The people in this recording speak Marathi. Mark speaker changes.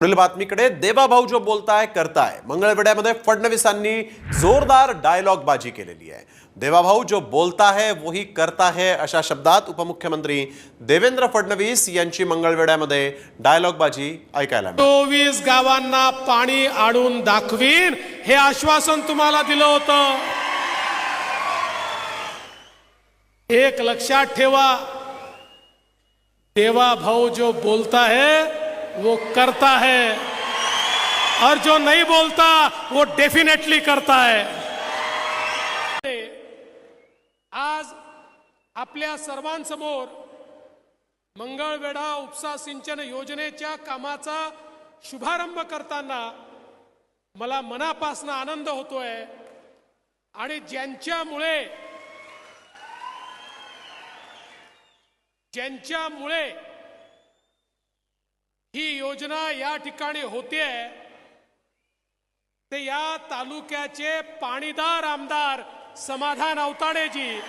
Speaker 1: पुढील बातमीकडे देवाभाऊ जो बोलताय करताय मंगळवेढ्यामध्ये फडणवीसांनी जोरदार डायलॉग बाजी केलेली आहे। देवाभाऊ जो बोलता है वही करता है अशा शब्दात उपमुख्यमंत्री देवेंद्र फडणवीस यांची मंगळवेढ्यामध्ये डायलॉग बाजी ऐकायला मिळाली।
Speaker 2: 24 गावांना पाणी आणून दाखवीन हे आश्वासन तुम्हाला दिलं होतं। एक लक्षात ठेवा, देवाभाऊ जो बोलता है वो करता है और जो नहीं बोलता वो डेफिनेटली करता है। आज आपल्या सर्वांसमोर मंगळवेढा उपसा सिंचन योजनेच्या कामाचा शुभारंभ करताना मला मनापासून आनंद होतोय आणि ज्यांच्यामुळे ही योजना या ठिकाणी होते ते या तालुक्याचे पाणीदार आमदार समाधान अवताडेजी